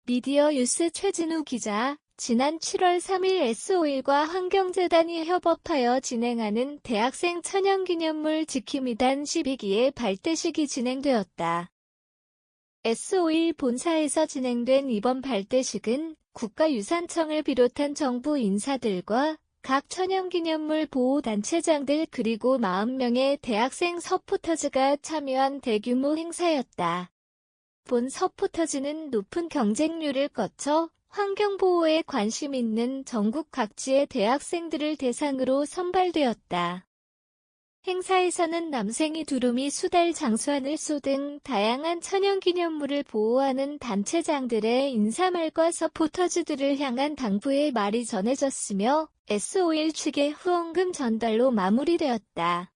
미디어 뉴스 최진우 기자, 지난 7월 3일 S5일과 환경재단이 협업하여 진행하는 대학생 천연기념물 지킴이단 12기의 발대식이 진행되었다. S5일 본사에서 진행된 이번 발대식은 국가유산청을 비롯한 정부 인사들과 각 천연기념물 보호단체장들 그리고 40명의 대학생 서포터즈가 참여한 대규모 행사였다. 본 서포터즈는 높은 경쟁률을 거쳐 환경보호에 관심 있는 전국 각지의 대학생들을 대상으로 선발되었다. 행사에서는 남생이 두루미 수달 장수하늘소 등 다양한 천연기념물을 보호하는 단체장들의 인사말과 서포터즈들을 향한 당부의 말이 전해졌으며 S5일 측의 후원금 전달로 마무리되었다.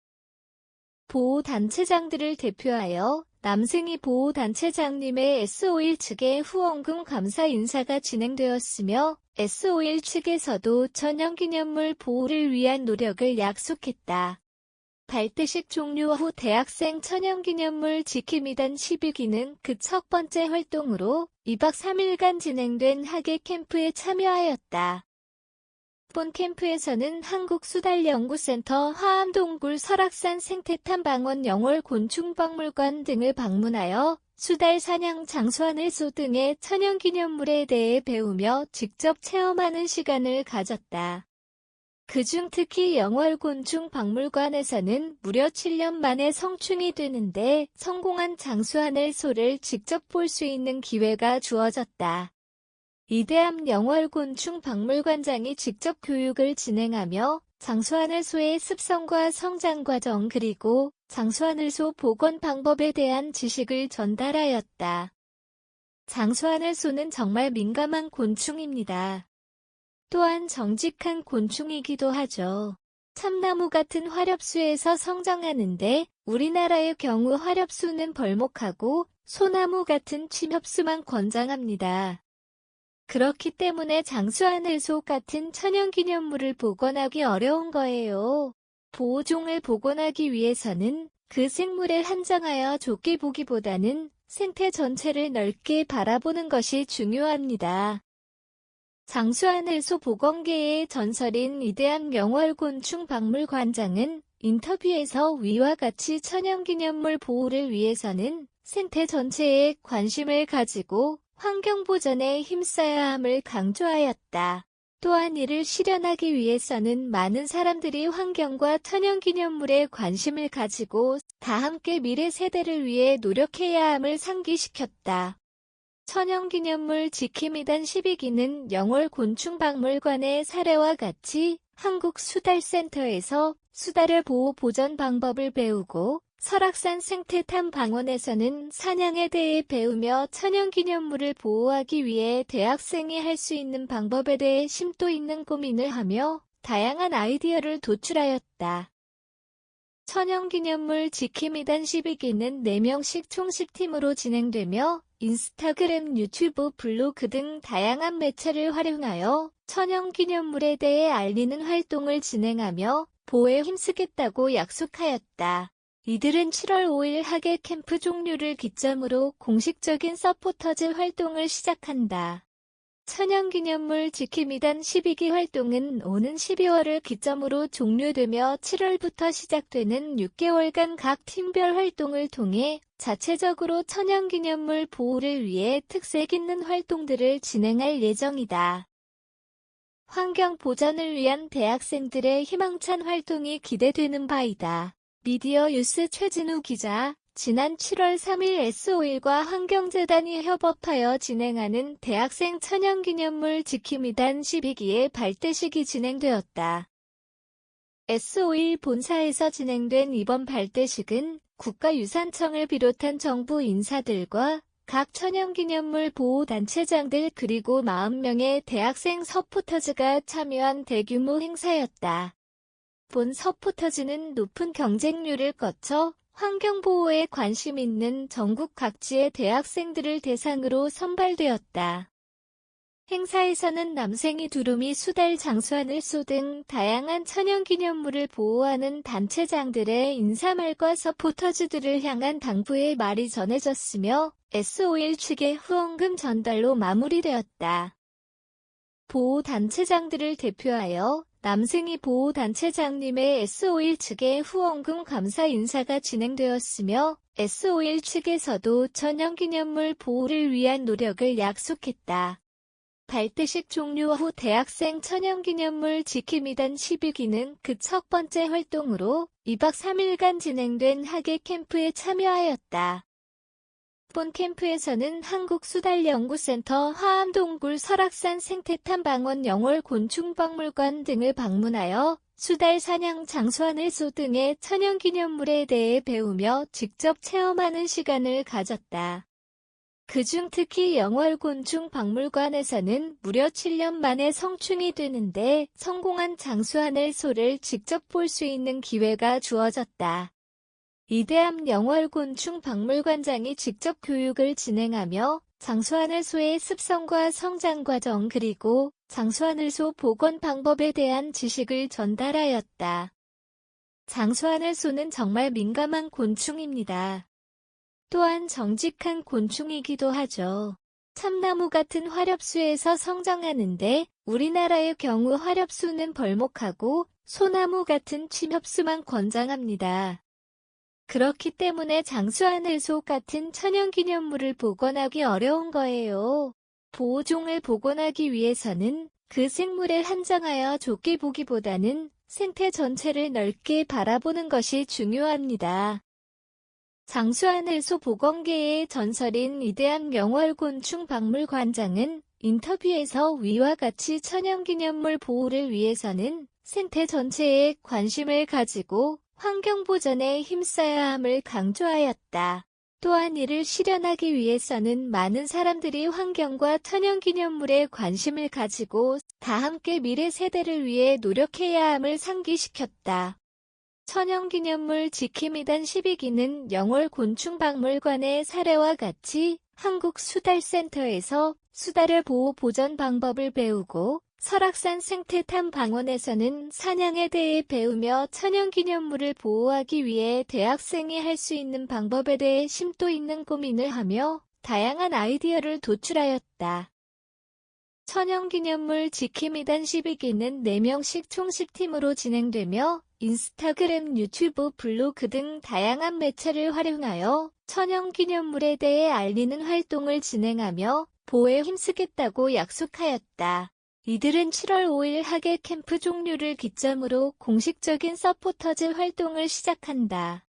보호단체장들을 대표하여 남생이 보호단체장님의 S5일 측의 후원금 감사 인사가 진행되었으며 S5일 측에서도 천연기념물 보호를 위한 노력을 약속했다. 발대식 종료 후 대학생 천연기념물 지킴이단 12기는 그 첫 번째 활동으로 2박 3일간 진행된 학예 캠프에 참여하였다. 본 캠프에서는 한국수달연구센터 화암동굴 설악산 생태탐방원 영월곤충박물관 등을 방문하여 수달 사냥 장수하늘소 등의 천연기념물에 대해 배우며 직접 체험하는 시간을 가졌다. 그중 특히 영월곤충박물관에서는 무려 7년 만에 성충이 되는데 성공한 장수하늘소를 직접 볼 수 있는 기회가 주어졌다. 이대암 영월곤충박물관장이 직접 교육을 진행하며 장수하늘소의 습성과 성장 과정 그리고 장수하늘소 복원 방법에 대한 지식을 전달하였다. 장수하늘소는 정말 민감한 곤충입니다. 또한 정직한 곤충이기도 하죠. 참나무 같은 화렵수에서 성장하는데 우리나라의 경우 화렵수는 벌목하고 소나무 같은 침엽수만 권장합니다. 그렇기 때문에 장수하늘소 같은 천연기념물을 복원하기 어려운 거예요. 보호종을 복원하기 위해서는 그 생물을 한정하여 좁게 보기보다는 생태 전체를 넓게 바라보는 것이 중요합니다. 장수하늘소 복원계의 전설인 이대암 영월곤충박물관장은 인터뷰에서 위와 같이 천연기념물 보호를 위해서는 생태 전체에 관심을 가지고 환경보전에 힘써야 함을 강조하였다. 또한 이를 실현하기 위해서는 많은 사람들이 환경과 천연기념물에 관심을 가지고 다 함께 미래 세대를 위해 노력해야 함을 상기시켰다. 천연기념물 지킴이단 12기는 영월곤충박물관의 사례와 같이 한국수달센터에서 수달의 보호 보전 방법을 배우고 설악산 생태탐방원에서는 사냥에 대해 배우며 천연기념물을 보호하기 위해 대학생이 할 수 있는 방법에 대해 심도 있는 고민을 하며 다양한 아이디어를 도출하였다. 천연기념물 지킴이단 12기는 4명씩 총 10팀으로 진행되며 인스타그램, 유튜브, 블로그 등 다양한 매체를 활용하여 천연기념물에 대해 알리는 활동을 진행하며 보호에 힘쓰겠다고 약속하였다. 이들은 7월 5일 학예 캠프 종료를 기점으로 공식적인 서포터즈 활동을 시작한다. 천연기념물 지킴이단 12기 활동은 오는 12월을 기점으로 종료되며 7월부터 시작되는 6개월간 각 팀별 활동을 통해 자체적으로 천연기념물 보호를 위해 특색 있는 활동들을 진행할 예정이다. 환경 보전을 위한 대학생들의 희망찬 활동이 기대되는 바이다. 미디어 뉴스 최진우 기자, 지난 7월 3일 S5일과 환경재단이 협업하여 진행하는 대학생 천연기념물 지킴이단 12기의 발대식이 진행되었다. S5일 본사에서 진행된 이번 발대식은 국가유산청을 비롯한 정부 인사들과 각 천연기념물 보호단체장들 그리고 40명의 대학생 서포터즈가 참여한 대규모 행사였다. 본 서포터즈는 높은 경쟁률을 거쳐 환경보호에 관심 있는 전국 각지의 대학생들을 대상으로 선발되었다. 행사에서는 남생이 두루미 수달 장수하늘소 등 다양한 천연기념물을 보호하는 단체장들의 인사말과 서포터즈들을 향한 당부의 말이 전해졌으며 S5일 측의 후원금 전달로 마무리되었다. 보호단체장들을 대표하여 남승희 보호단체장님의 S5일 측의 후원금 감사 인사가 진행되었으며 S5일 측에서도 천연기념물 보호를 위한 노력을 약속했다. 발대식 종료 후 대학생 천연기념물 지킴이단 12기는 그 첫 번째 활동으로 2박 3일간 진행된 학예 캠프에 참여하였다. 본 캠프에서는 한국수달연구센터 화암동굴 설악산 생태탐방원 영월곤충박물관 등을 방문하여 수달 사냥 장수하늘소 등의 천연기념물에 대해 배우며 직접 체험하는 시간을 가졌다. 그중 특히 영월곤충박물관에서는 무려 7년 만에 성충이 되는데 성공한 장수하늘소를 직접 볼 수 있는 기회가 주어졌다. 이대암 영월곤충박물관장이 직접 교육을 진행하며 장수하늘소의 습성과 성장 과정 그리고 장수하늘소 복원 방법에 대한 지식을 전달하였다. 장수하늘소는 정말 민감한 곤충입니다. 또한 정직한 곤충이기도 하죠. 참나무 같은 화렵수에서 성장하는데 우리나라의 경우 화렵수는 벌목하고 소나무 같은 침엽수만 권장합니다. 그렇기 때문에 장수하늘소 같은 천연기념물을 복원하기 어려운 거예요. 보호종을 복원하기 위해서는 그 생물을 한정하여 좁게 보기보다는 생태 전체를 넓게 바라보는 것이 중요합니다. 장수하늘소 복원계의 전설인 이대암 영월곤충박물관장은 인터뷰에서 위와 같이 천연기념물 보호를 위해서는 생태 전체에 관심을 가지고 환경보전에 힘써야 함을 강조하였다. 또한 이를 실현하기 위해서는 많은 사람들이 환경과 천연기념물에 관심을 가지고 다 함께 미래 세대를 위해 노력해야 함을 상기시켰다. 천연기념물 지킴이단 12기는 영월곤충박물관의 사례와 같이 한국수달센터에서 수달의 보호 보전 방법을 배우고 설악산 생태탐방원에서는 사냥에 대해 배우며 천연기념물을 보호하기 위해 대학생이 할 수 있는 방법에 대해 심도 있는 고민을 하며 다양한 아이디어를 도출하였다. 천연기념물 지킴이단 12기는 4명씩 총 10팀으로 진행되며 인스타그램, 유튜브, 블로그 등 다양한 매체를 활용하여 천연기념물에 대해 알리는 활동을 진행하며 보호에 힘쓰겠다고 약속하였다. 이들은 7월 5일 학예 캠프 종료를 기점으로 공식적인 서포터즈 활동을 시작한다.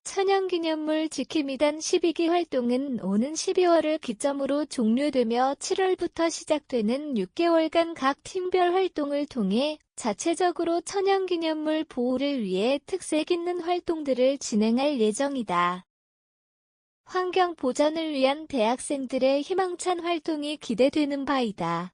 천연기념물 지킴이단 12기 활동은 오는 12월을 기점으로 종료되며 7월부터 시작되는 6개월간 각 팀별 활동을 통해 자체적으로 천연기념물 보호를 위해 특색 있는 활동들을 진행할 예정이다. 환경 보전을 위한 대학생들의 희망찬 활동이 기대되는 바이다.